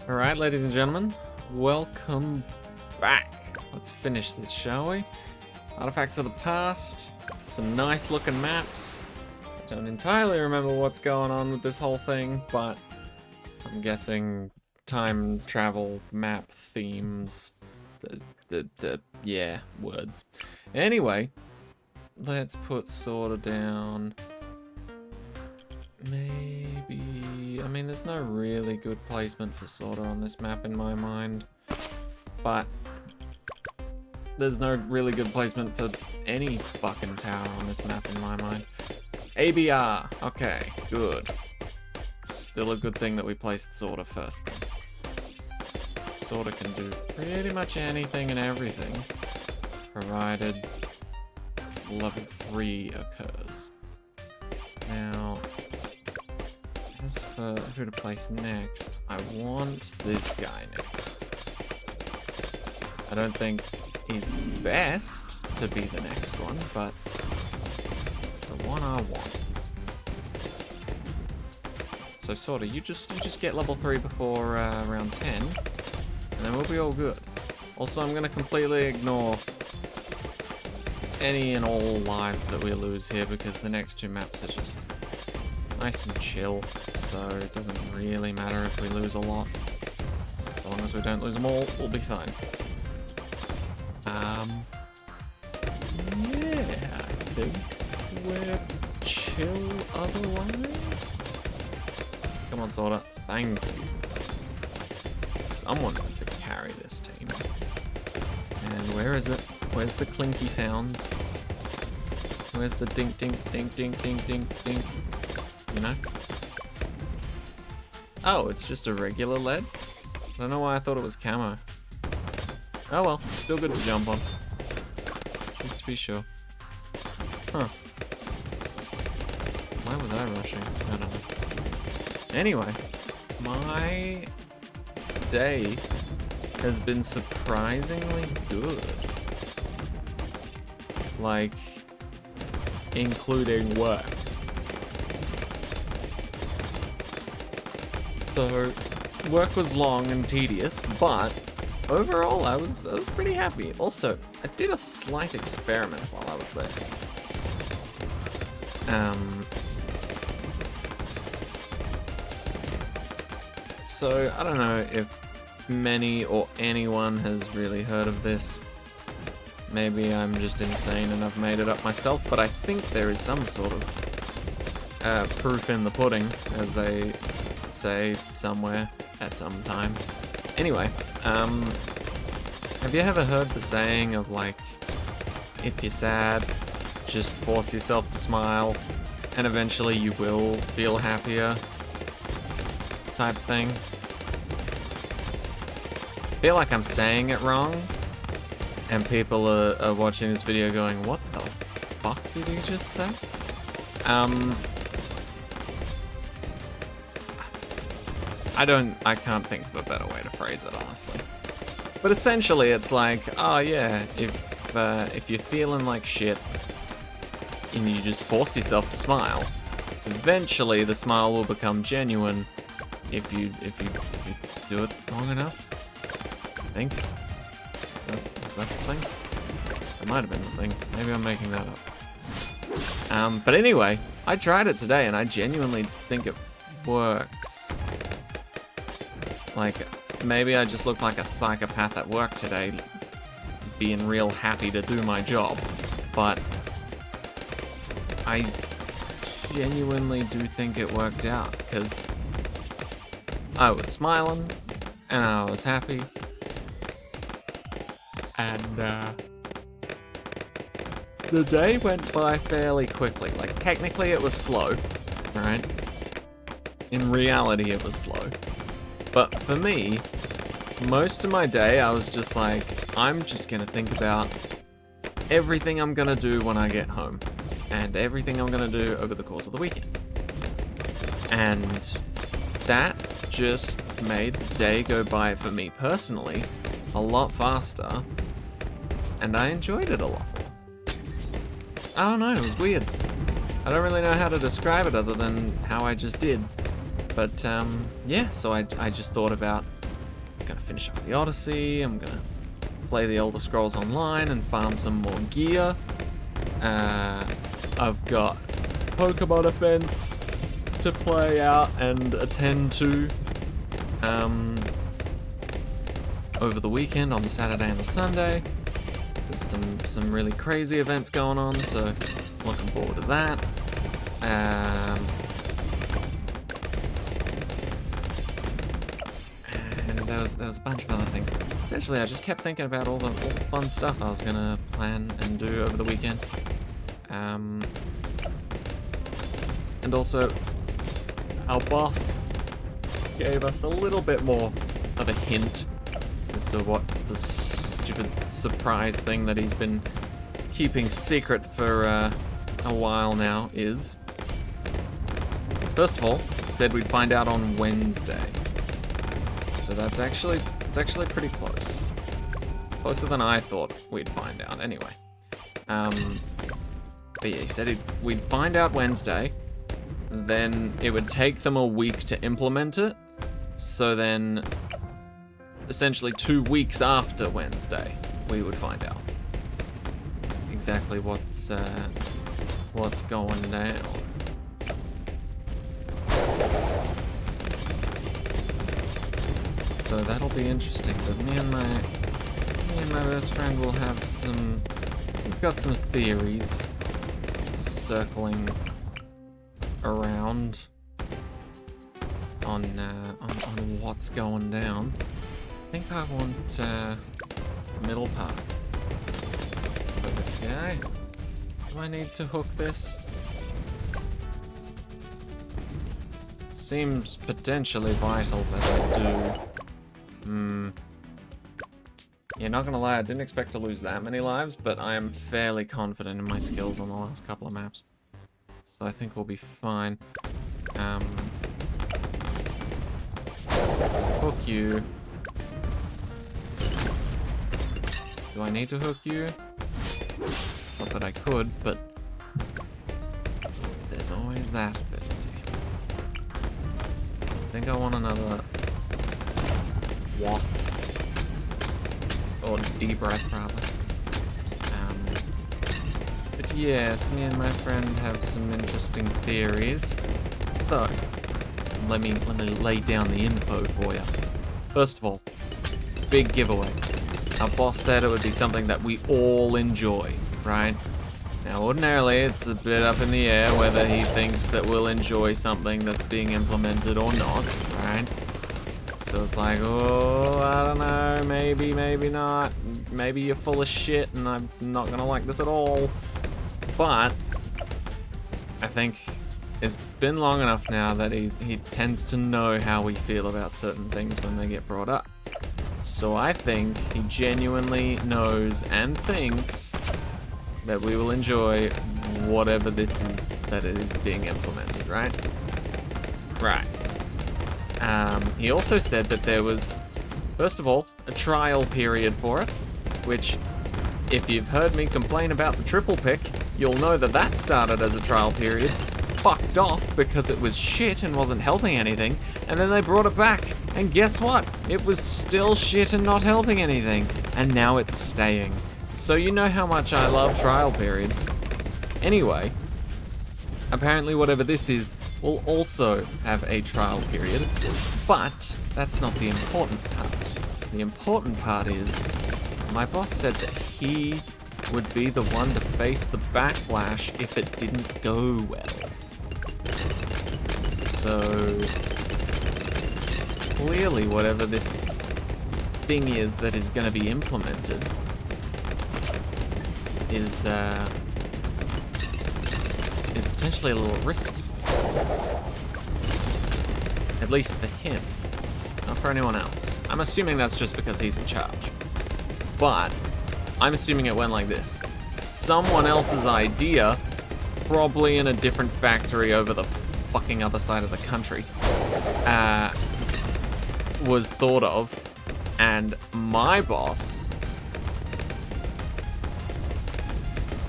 Alright, ladies and gentlemen, welcome back. Let's finish this, shall we? Artifacts of the past, some nice looking maps. I don't entirely remember what's going on with this whole thing, but I'm guessing time travel map themes. Yeah, words. Anyway, let's put sorta down. Maybe, I mean, there's no really good placement for sorta on this map in my mind, but there's no really good placement for any fucking tower on this map in my mind. ABR, okay, good. Still a good thing that we placed sorta first then. Sorta can do pretty much anything and everything, provided level 3 occurs. Now, as for who to place next, I want this guy next. I don't think he's best to be the next one, but it's the one I want. So sorta, you just get level 3 before round 10, and then we'll be all good. Also, I'm gonna completely ignore any and all lives that we lose here because the next two maps are just nice and chill, so it doesn't really matter if we lose a lot. As long as we don't lose them all, we'll be fine. Yeah, I think we're chill otherwise. Come on, Sorta. Thank you. Someone needs to carry this team. And where is it? Where's the clinky sounds? Where's the dink, dink, dink, dink, dink, dink, dink? You know? Oh, it's just a regular lead? I don't know why I thought it was camo. Oh well, still good to jump on. Just to be sure. Huh. Why was I rushing? I don't know. Anyway, my day has been surprisingly good. Like, including work. So, work was long and tedious, but overall I was pretty happy. Also, I did a slight experiment while I was there. So, I don't know if many or anyone has really heard of this. Maybe I'm just insane and I've made it up myself, but I think there is some sort of proof in the pudding, as they say somewhere at some time. Anyway, have you ever heard the saying of like, if you're sad, just force yourself to smile and eventually you will feel happier type thing? I feel like I'm saying it wrong and people are watching this video going, what the fuck did he just say? I can't think of a better way to phrase it, honestly. But essentially it's like, oh yeah, if you're feeling like shit and you just force yourself to smile, eventually the smile will become genuine if you do it long enough. I think. Is that the thing? That might have been the thing. Maybe I'm making that up. But anyway, I tried it today and I genuinely think it works. Like, maybe I just look like a psychopath at work today, being real happy to do my job, but I genuinely do think it worked out, because I was smiling, and I was happy, and the day went by fairly quickly. Like, technically it was slow, right? In reality it was slow. But for me, most of my day I was just like, I'm just gonna think about everything I'm gonna do when I get home, and everything I'm gonna do over the course of the weekend. And that just made the day go by for me personally a lot faster, and I enjoyed it a lot more. I don't know, it was weird. I don't really know how to describe it other than how I just did. But yeah, so I just thought about gonna finish off the Odyssey. I'm gonna play the Elder Scrolls Online and farm some more gear. I've got Pokemon events to play out and attend to over the weekend on the Saturday and the Sunday. There's some really crazy events going on, so looking forward to that. And there was a bunch of other things. Essentially, I just kept thinking about all the fun stuff I was gonna plan and do over the weekend. And also, our boss gave us a little bit more of a hint as to what the stupid surprise thing that he's been keeping secret for a while now is. First of all, he said we'd find out on Wednesday. So it's actually pretty close. Closer than I thought we'd find out anyway. But yeah, he said we'd find out Wednesday, then it would take them a week to implement it. So then, essentially 2 weeks after Wednesday, we would find out exactly what's going down. So that'll be interesting. But me and my best friend will have we've got some theories circling around on what's going down. I think I want middle part for this guy. Do I need to hook this? Seems potentially vital that I do. Yeah, not gonna lie, I didn't expect to lose that many lives, but I am fairly confident in my skills on the last couple of maps. So I think we'll be fine. Hook you. Do I need to hook you? Not that I could, but there's always that bit. I think I want another waft. Or deep breath, rather. But yes, me and my friend have some interesting theories. So, let me lay down the info for you. First of all, big giveaway. Our boss said it would be something that we all enjoy, right? Now, ordinarily, it's a bit up in the air whether he thinks that we'll enjoy something that's being implemented or not, right? So it's like, oh, I don't know, maybe, maybe not. Maybe you're full of shit and I'm not gonna like this at all. But I think it's been long enough now that he tends to know how we feel about certain things when they get brought up. So I think he genuinely knows and thinks that we will enjoy whatever this is that is being implemented, right? Right. He also said that there was, first of all, a trial period for it, which, if you've heard me complain about the triple pick, you'll know that that started as a trial period, fucked off because it was shit and wasn't helping anything, and then they brought it back, and guess what? It was still shit and not helping anything, and now it's staying. So you know how much I love trial periods. Anyway, apparently whatever this is will also have a trial period, but that's not the important part. The important part is, my boss said that he would be the one to face the backlash if it didn't go well. So, clearly whatever this thing is that is going to be implemented is potentially a little risky. At least for him, not for anyone else. I'm assuming that's just because he's in charge. But I'm assuming it went like this. Someone else's idea, probably in a different factory over the fucking other side of the country, was thought of, and my boss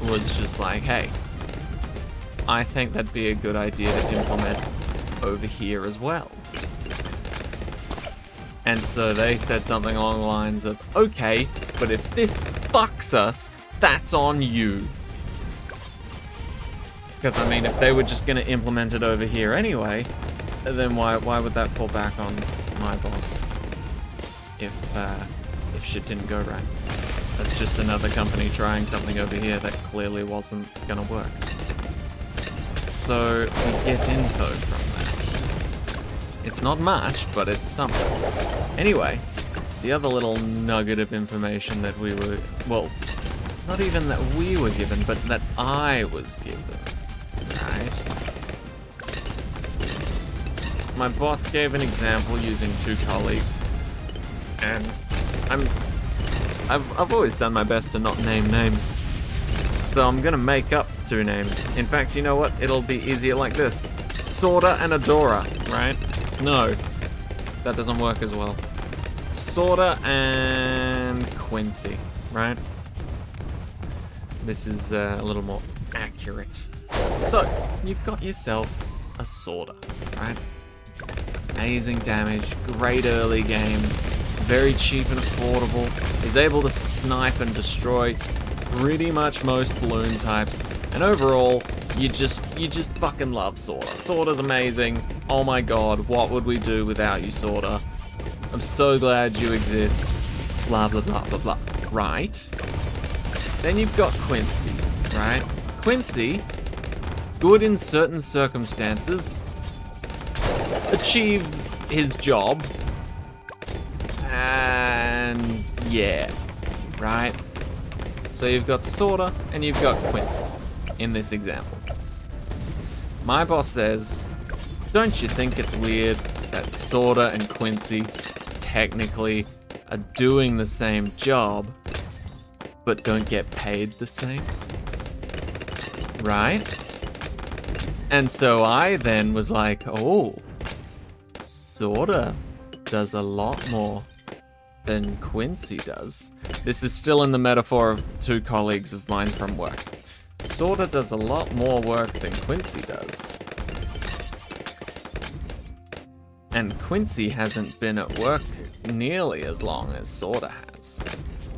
was just like, hey, I think that'd be a good idea to implement over here as well. And so they said something along the lines of, okay, but if this fucks us, that's on you. Because, I mean, if they were just going to implement it over here anyway, then why would that fall back on my boss if shit didn't go right? That's just another company trying something over here that clearly wasn't going to work. So we get info from that. It's not much, but it's something. Anyway, the other little nugget of information that we were, well, not even that we were given, but that I was given. Right. My boss gave an example using 2 colleagues, and I've always done my best to not name names, so I'm gonna make up 2 names. In fact, you know what? It'll be easier like this: Sorta and Adora, right? No, that doesn't work as well. Sorta and Quincy, right? This is a little more accurate. So, you've got yourself a Sorta, right? Amazing damage, great early game, very cheap and affordable, is able to snipe and destroy pretty much most balloon types, and overall, you just fucking love Sorta. Sorta's amazing. Oh my god, what would we do without you, Sorta? I'm so glad you exist. Blah blah blah blah blah. Right? Then you've got Quincy, right? Quincy, good in certain circumstances, achieves his job, and yeah, right? So you've got Sorta and you've got Quincy in this example. My boss says, don't you think it's weird that Sorta and Quincy technically are doing the same job, but don't get paid the same? Right? And so I then was like, oh, Sorta does a lot more than Quincy does. This is still in the metaphor of 2 colleagues of mine from work. Sorta does a lot more work than Quincy does. And Quincy hasn't been at work nearly as long as Sorta has.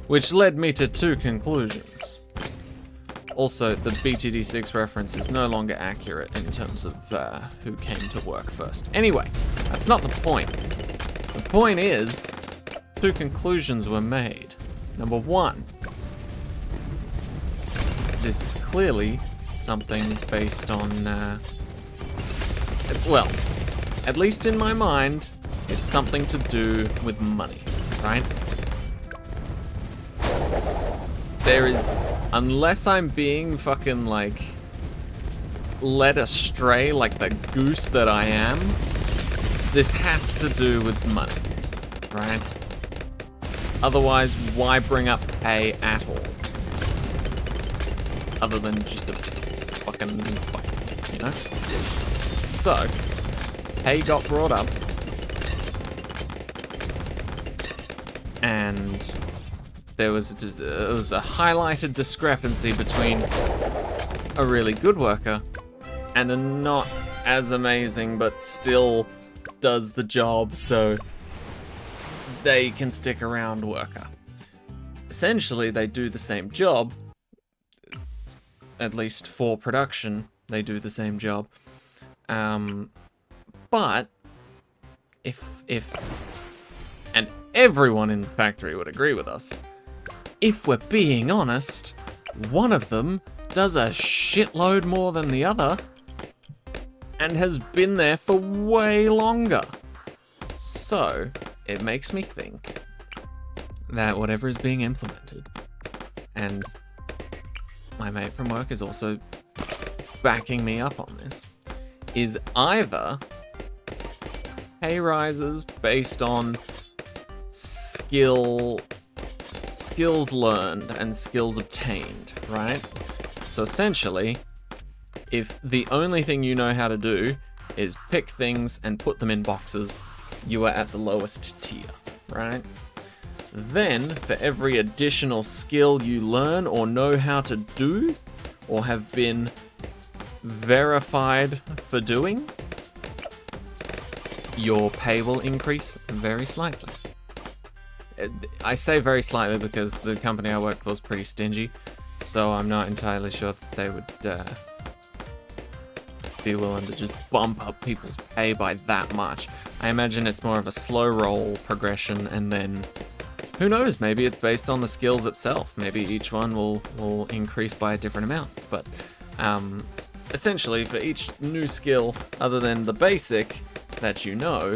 Which led me to 2 conclusions. Also, the BTD6 reference is no longer accurate in terms of who came to work first. Anyway, that's not the point. The point is, 2 conclusions were made. Number 1, this is clearly something based on, well, at least in my mind, it's something to do with money, right? There is, unless I'm being fucking like led astray like the goose that I am, this has to do with money, right? Otherwise, why bring up pay at all? Other than just a fucking, you know? So, pay got brought up, and there was a highlighted discrepancy between a really good worker and a not as amazing but still does the job so they can stick around worker. Essentially, they do the same job, at least for production, they do the same job. But if and everyone in the factory would agree with us, if we're being honest, one of them does a shitload more than the other and has been there for way longer. So, it makes me think that whatever is being implemented, and my mate from work is also backing me up on this, is either pay rises based on skills learned and skills obtained, right? So essentially, if the only thing you know how to do is pick things and put them in boxes, you are at the lowest tier, right? Then, for every additional skill you learn or know how to do, or have been verified for doing, your pay will increase very slightly. I say very slightly because the company I work for is pretty stingy, so I'm not entirely sure that they would be willing to just bump up people's pay by that much. I imagine it's more of a slow roll progression, and then who knows, maybe it's based on the skills itself. Maybe each one will increase by a different amount, but essentially for each new skill other than the basic that you know,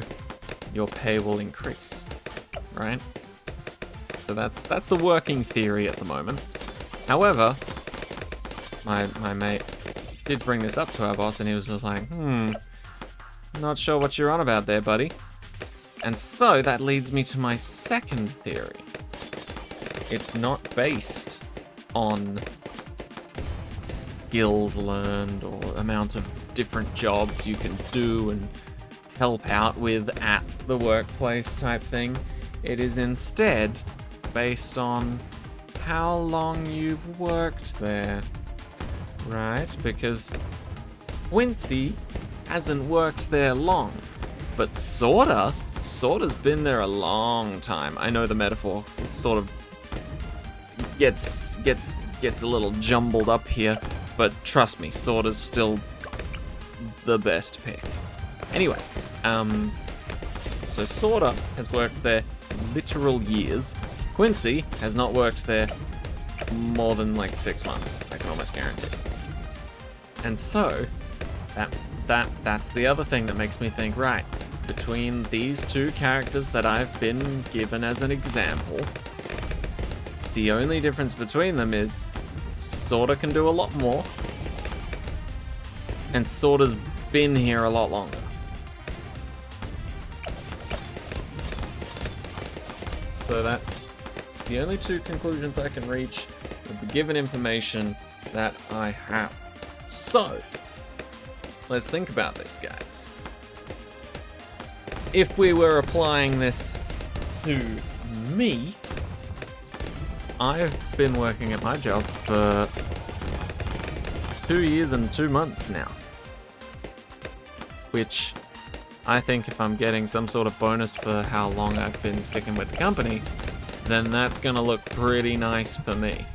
your pay will increase, right? So that's the working theory at the moment. However, my mate did bring this up to our boss, and he was just like, not sure what you're on about there, buddy. And so that leads me to my second theory. It's not based on skills learned or amount of different jobs you can do and help out with at the workplace type thing. It is instead based on how long you've worked there, right? Because Quincy hasn't worked there long, but Sorta's been there a long time. I know the metaphor sort of gets a little jumbled up here, but trust me, Sorta's still the best pick. Anyway, so Sorta has worked there literal years. Quincy has not worked there more than like 6 months, I can almost guarantee. And so, that's the other thing that makes me think, right, between these two characters that I've been given as an example, the only difference between them is Sorta can do a lot more, and Sorta's been here a lot longer. So that's the only two conclusions I can reach with the given information that I have. So, let's think about this, guys. If we were applying this to me, I've been working at my job for 2 years and 2 months now. Which, I think if I'm getting some sort of bonus for how long I've been sticking with the company, then that's gonna look pretty nice for me.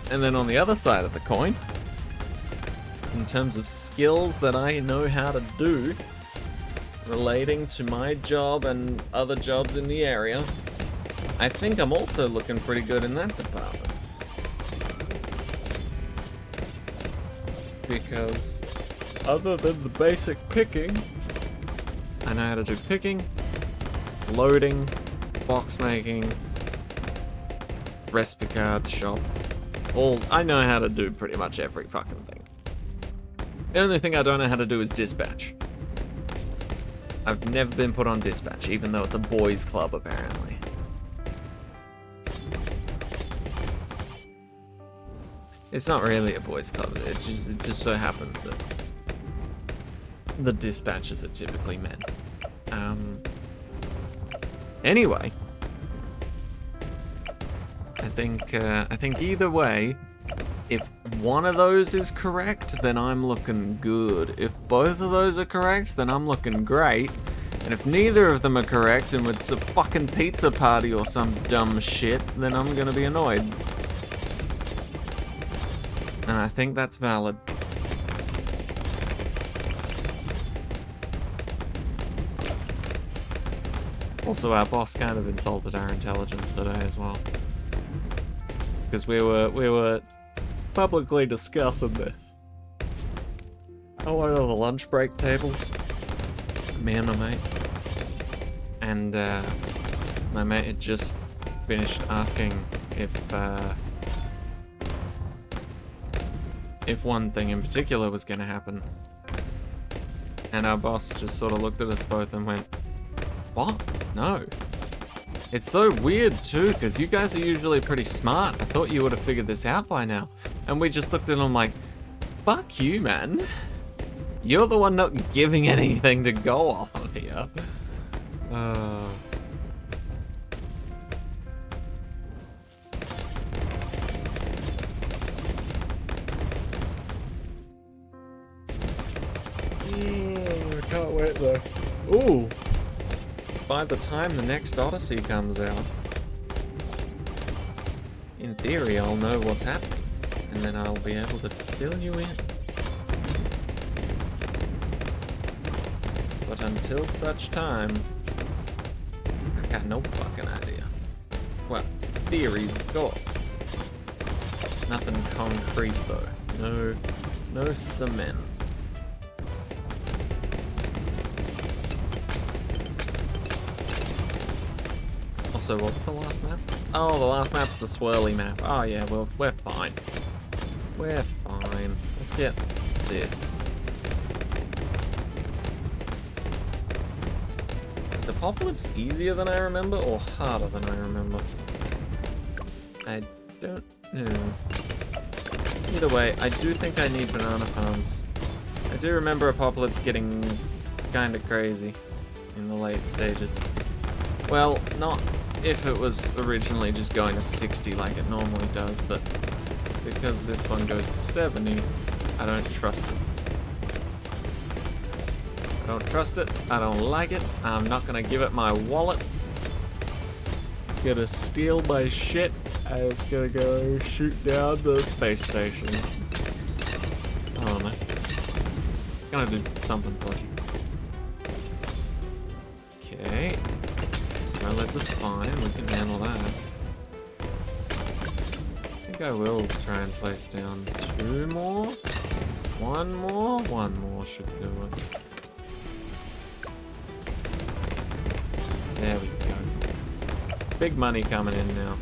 And then on the other side of the coin, in terms of skills that I know how to do relating to my job and other jobs in the area, I think I'm also looking pretty good in that department. Because other than the basic picking, I know how to do picking, loading, box making, recipe cards, shop. I know how to do pretty much every fucking thing. The only thing I don't know how to do is dispatch. I've never been put on dispatch, even though it's a boys' club, apparently. It's not really a boys' club, it just so happens that the dispatchers are typically men. Anyway, I think either way, if one of those is correct, then I'm looking good. If both of those are correct, then I'm looking great. And if neither of them are correct and it's a fucking pizza party or some dumb shit, then I'm gonna be annoyed. And I think that's valid. Also, our boss kind of insulted our intelligence today as well. Because we were publicly discussing this at one of the lunch break tables, me and my mate. And my mate had just finished asking if one thing in particular was going to happen. And our boss just sort of looked at us both and went, "What? No." It's so weird too, because you guys are usually pretty smart. I thought you would have figured this out by now. And we just looked at him like, fuck you, man. You're the one not giving anything to go off of here. I can't wait though. Ooh! By the time the next Odyssey comes out, in theory I'll know what's happening, and then I'll be able to fill you in. But until such time, I got no fucking idea. Well, theories, of course. Nothing concrete though. No cement. Also, what was the last map? Oh, the last map's the swirly map. Oh yeah, well, we're fine. We're fine. Let's get this. Is Apocalypse easier than I remember or harder than I remember? I don't know. Either way, I do think I need banana palms. I do remember Apocalypse getting kinda crazy in the late stages. Well, not if it was originally just going to 60 like it normally does, but because this one goes to 70, I don't trust it. I don't trust it, I don't like it, I'm not gonna give it my wallet. It's gonna steal my shit, and it's gonna go shoot down the space station. I don't know. It's gonna do something dodgy. Okay. Lids are fine, we can handle that. I think I will try and place down 2 more. 1 more? 1 more should do it. There we go. Big money coming in now.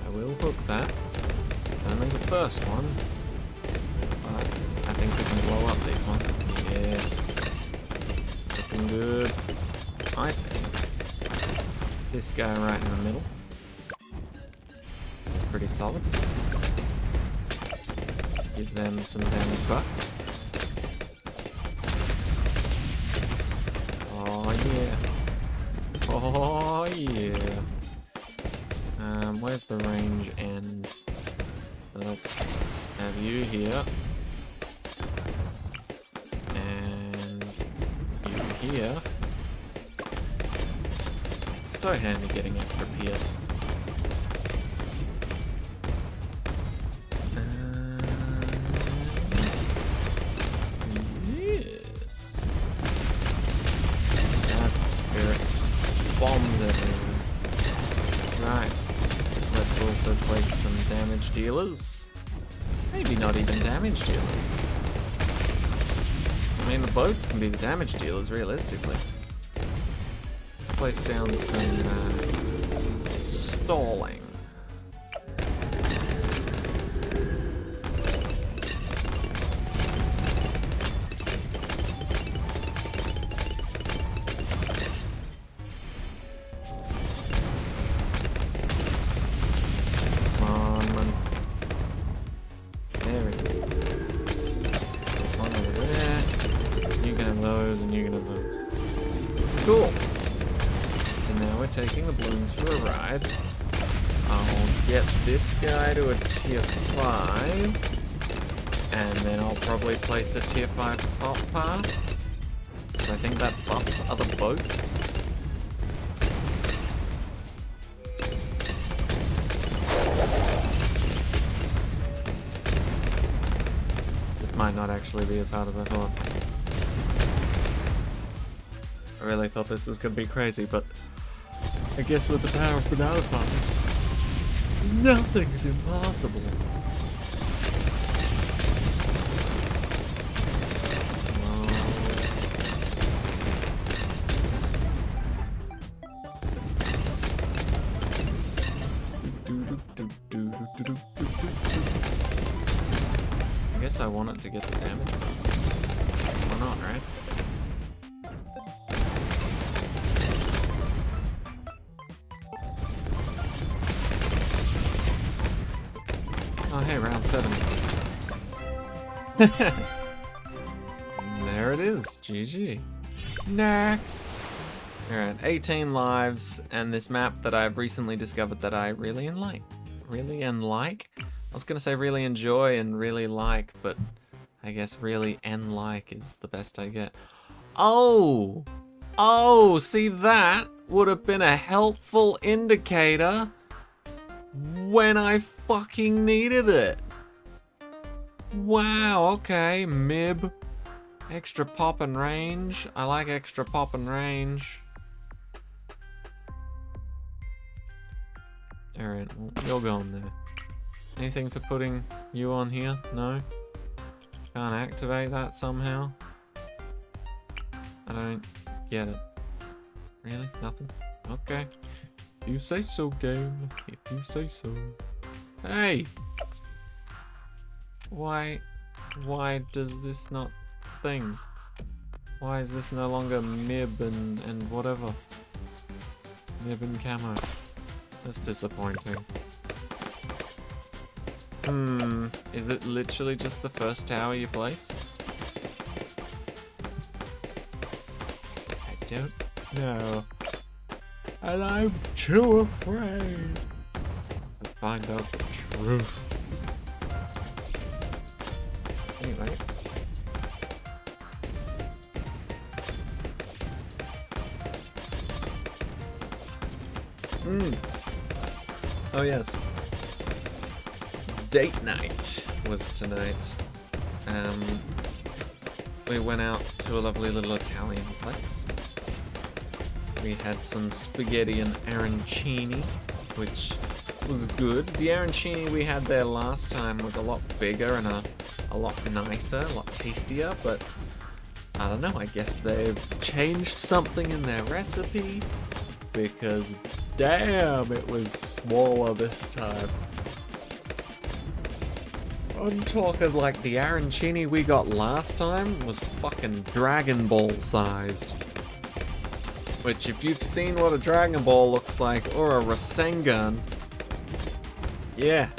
I will hook that. It's only the first one. I think we can blow up these ones. Yes. Looking good. I think this guy right in the middle is pretty solid. Give them some damage buffs. Oh yeah. Oh yeah. Where's the range end? Let's have you here. Here. It's so handy getting extra PS. Yes. That's the spirit. Just bombs everywhere. Right. Let's also place some damage dealers. Maybe not even damage dealers. I mean, the boats can be the damage dealers, realistically. Let's place down some stalling. Come on, man. There it is. There's one over there. You can have those, and you can have those. Cool. And now we're taking the balloons for a ride. I'll get this guy to a tier 5. And then I'll probably place a tier 5 top path. Because I think that buffs other boats. This might not actually be as hard as I thought. I really thought this was going to be crazy, but I guess with the power of banana farming, nothing's impossible. I guess I want it to get the damage. Why not, right? Oh hey, round 7. There it is, GG. Next! Alright, 18 lives, and this map that I've recently discovered that I really like. I was gonna say really enjoy and really like, but I guess really and like is the best I get. Oh! Oh, see, that would have been a helpful indicator when I fucking needed it. Wow, okay, Mib. Extra pop and range. I like extra pop and range. Alright, well, you're going there. Anything for putting you on here? No? Can't activate that somehow? I don't get it. Really? Nothing? Okay. If you say so, game. If you say so. Hey! Why does this not thing? Why is this no longer Mib and whatever? Mib and camo. That's disappointing. Is it literally just the first tower you place? I don't know. And I'm too afraid to find out the truth. Anyway. Oh yes. Date night was tonight. We went out to a lovely little Italian place. We had some spaghetti and arancini, which was good. The arancini we had there last time was a lot bigger and a lot nicer, a lot tastier, but I don't know, I guess they've changed something in their recipe, because damn, it was smaller this time. I'm talking like the arancini we got last time was fucking Dragon Ball sized. Which, if you've seen what a Dragon Ball looks like, or a Rasengan, yeah,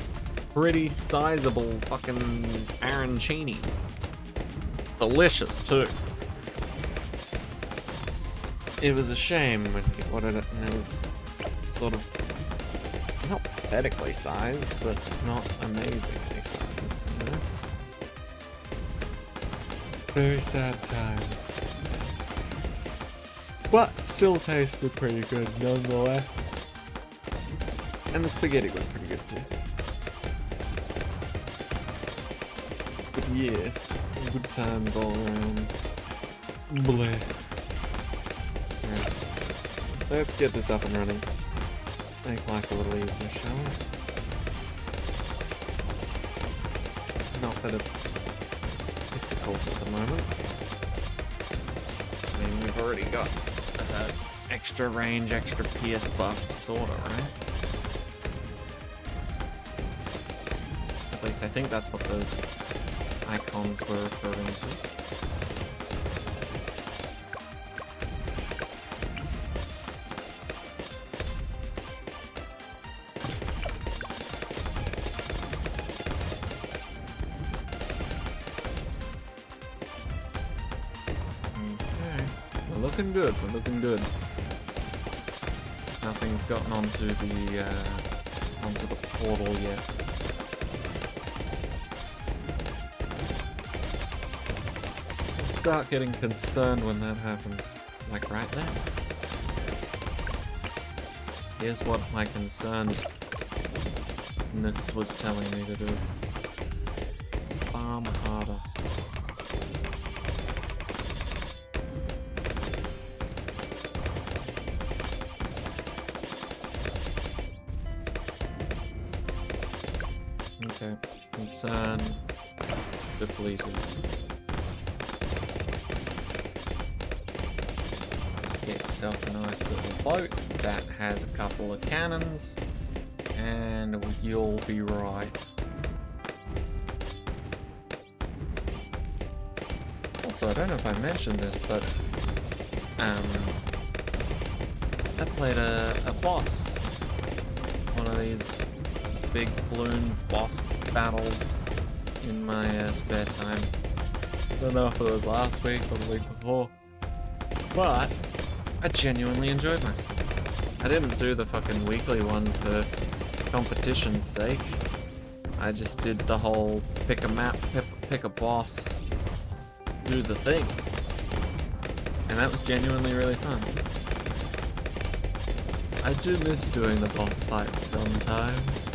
pretty sizable fucking arancini. Delicious too. It was a shame when you ordered it and it was sort of not pathetically sized, but not amazingly sized, you know? Very sad times. But still tasted pretty good nonetheless. And the spaghetti was pretty good too. But yes, good times all around. Bleh. Right. Let's get this up and running. Make life a little easier, shall we? Not that it's difficult at the moment. I mean, we've already got extra range, extra PS buffed, sorta, right? At least I think that's what those icons were referring to. We're looking good, we're looking good. Nothing's gotten onto the portal yet. Start getting concerned when that happens, like right now. Here's what my concernedness was telling me to do. Farm harder. Okay, concern depleted. Get yourself a nice little boat that has a couple of cannons, and you'll be right. Also, I don't know if I mentioned this, but I played a boss. One of these big balloon boss battles in my spare time. Don't know if it was last week or the week before, but I genuinely enjoyed myself. I didn't do the fucking weekly one for competition's sake. I just did the whole pick a map, pick a boss, do the thing. And that was genuinely really fun. I do miss doing the boss fights sometimes.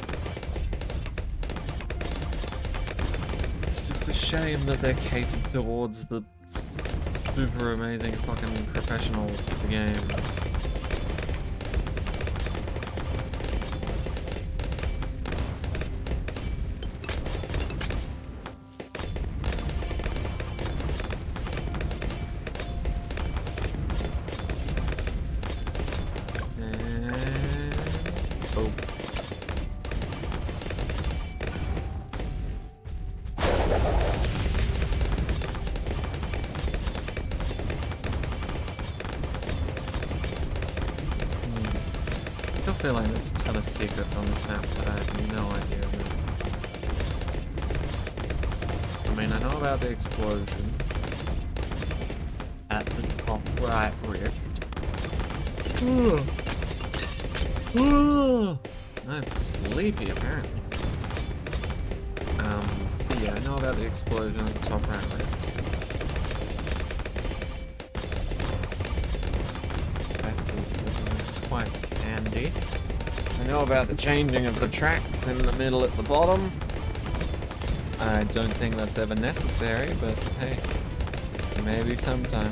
It's just a shame that they're catered towards the super amazing fucking professionals of the games. I feel like there's a ton of secrets on this map that I have no idea about. I mean, I know about the explosion at the top right rift. I'm sleepy apparently. But yeah, I know about the explosion at the top right rift. That is quite handy. I know about the changing of the tracks in the middle at the bottom. I don't think that's ever necessary, but hey, maybe sometime.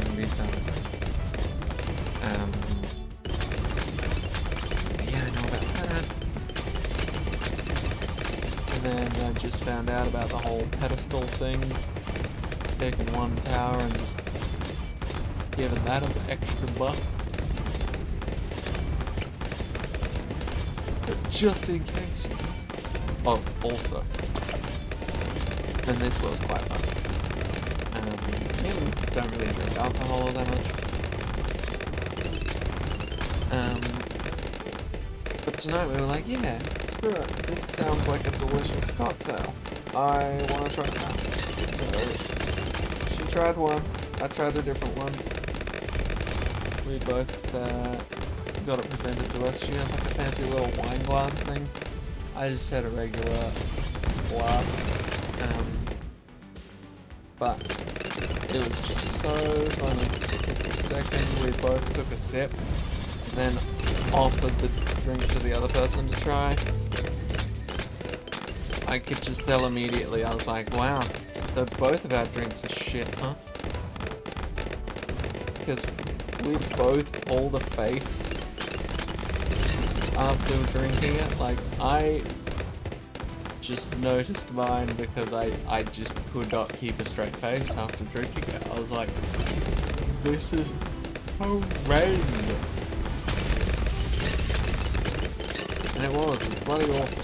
Maybe sometime. Yeah, I know about that. And then I just found out about the whole pedestal thing. Taking one tower and just giving that an extra buff. Just in case you... Oh, also. And this was quite fun. Humans don't really drink alcohol all that much. But tonight we were like, yeah, screw it. This sounds like a delicious cocktail. I want to try it now. So, she tried one. I tried a different one. We both, got it presented to us. She has like a fancy little wine glass thing. I just had a regular glass. But it was just so funny because the second we both took a sip, then offered the drink to the other person to try, I could just tell immediately. I was like, wow, both of our drinks are shit, huh? Because we both pulled a face after drinking it. Like, I just noticed mine because I just could not keep a straight face after drinking it. I was like, this is horrendous. And it was bloody awful.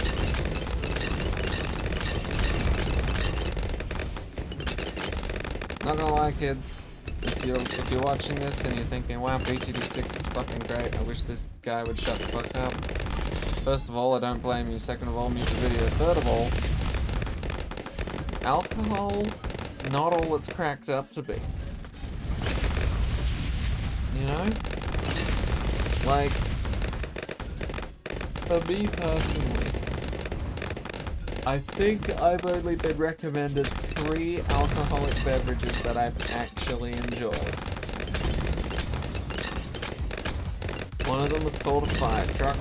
Not gonna lie, kids. If you're watching this and you're thinking, wow, BTD6 is fucking great, I wish this guy would shut the fuck up. First of all, I don't blame you. Second of all, mute the video. Third of all, alcohol, not all it's cracked up to be. You know? Like, for me personally, I think I've only been recommended 3 alcoholic beverages that I've actually enjoyed. One of them was called a fire truck,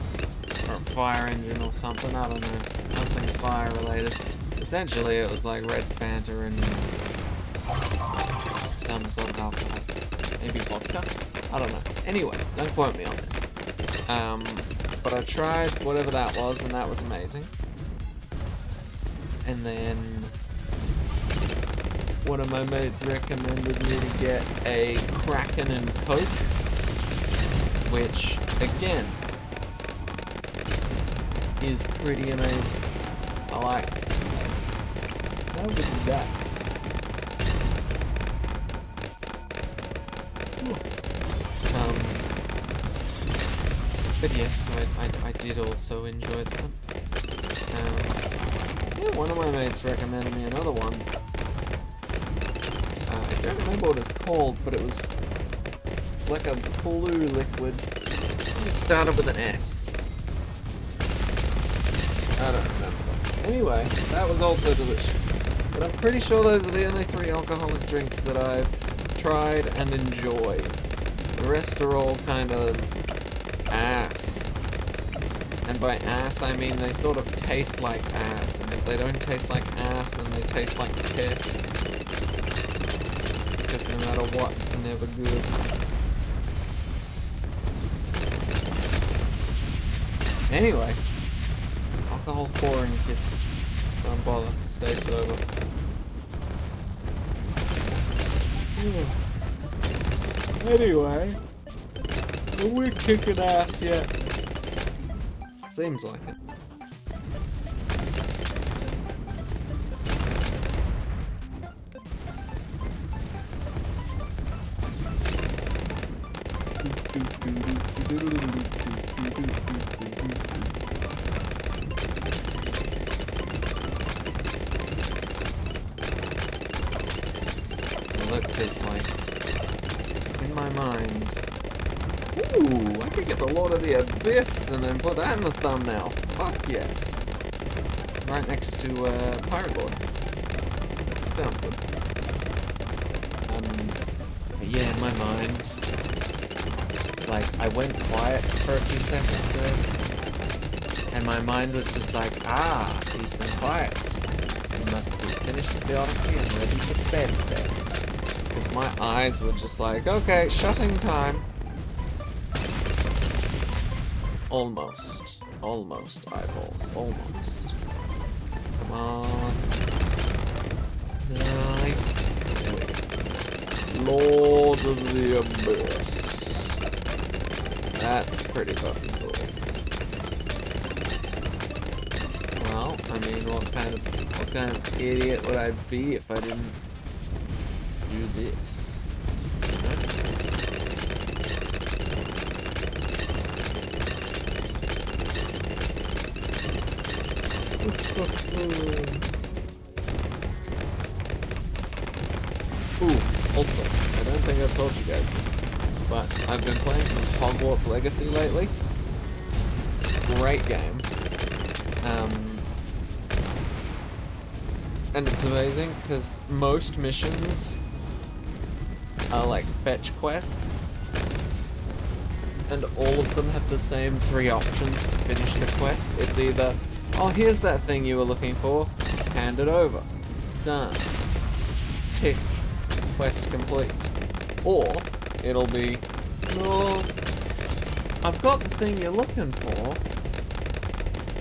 or a fire engine or something, I don't know, something fire related. Essentially it was like red Fanta and some sort of alcohol. Maybe vodka? I don't know. Anyway, don't quote me on this. But I tried whatever that was and that was amazing. And then one of my mates recommended me to get a Kraken and Coke, which, again, is pretty amazing. I like it. That was nice. But yes, I did also enjoy them. Yeah, one of my mates recommended me another one. I don't remember what it's called, but it was It's like a blue liquid. It started with an S. I don't remember. Anyway, that was also delicious. But I'm pretty sure those are the only 3 alcoholic drinks that I've tried and enjoyed. The rest are all kind of ass. And by ass, I mean they sort of taste like ass. And if they don't taste like ass, then they taste like piss. Because no matter what, it's never good. Anyway, alcohol's boring, kids. Don't bother. Stay sober. Anyway, we're kicking ass yet. Seems like it. Look, it's like, in my mind, ooh, I could get the Lord of the Abyss and then put that in the thumbnail. Fuck yes. Right next to Pirate Lord. That sounds good. But yeah, in my mind, like, I went quiet for a few seconds there, and my mind was just like, peace and quiet. You must be finished with the Odyssey and ready for bed then. Because my eyes were just like, okay, shutting time. Almost. Almost, eyeballs. Almost. Come on. Nice. There we go. Lord of the Abyss. That's pretty fucking cool. Well, I mean, what kind of idiot would I be if I didn't do this? Ooh, also, I don't think I've told you guys this, but I've been playing some Hogwarts Legacy lately. Great game. And it's amazing because most missions are like fetch quests, and all of them have the same 3 options to finish the quest. It's either, oh, here's that thing you were looking for, hand it over, done, tick, quest complete. Or it'll be, no, I've got the thing you're looking for,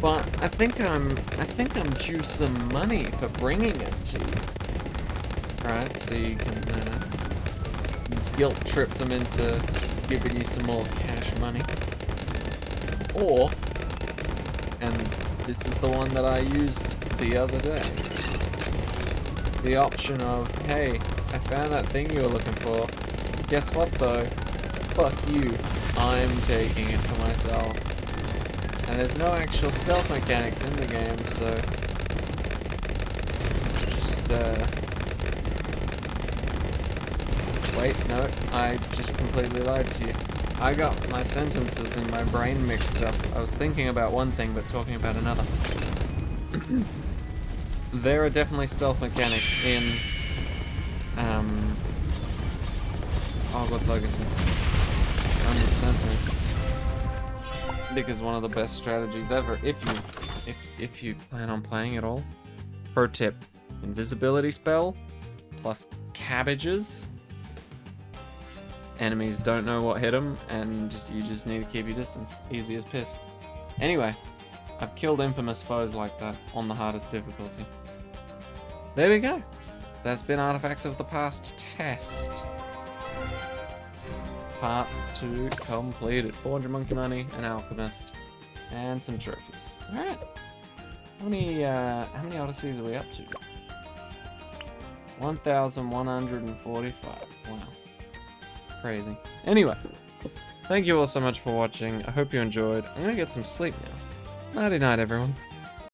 but I think I'm due some money for bringing it to you. Right, so you can guilt trip them into giving you some more cash money. Or, and this is the one that I used the other day, the option of, hey, I found that thing you were looking for. Guess what though? Fuck you. I'm taking it for myself. And there's no actual stealth mechanics in the game, so just wait, no, I just completely lied to you. I got my sentences in my brain mixed up. I was thinking about one thing but talking about another. There are definitely stealth mechanics in Hogwarts Legacy. 100% is. Because one of the best strategies ever, if you plan on playing at all. Pro tip: invisibility spell plus cabbages. Enemies don't know what hit them, and you just need to keep your distance. Easy as piss. Anyway, I've killed infamous foes like that on the hardest difficulty. There we go. That's been Artifacts of the Past test. Part 2 completed. 400 monkey money, an alchemist, and some trophies. Alright. How many Odysseys are we up to? 1,145. Wow. Crazy. Anyway, thank you all so much for watching. I hope you enjoyed. I'm gonna get some sleep now. Nighty night, everyone.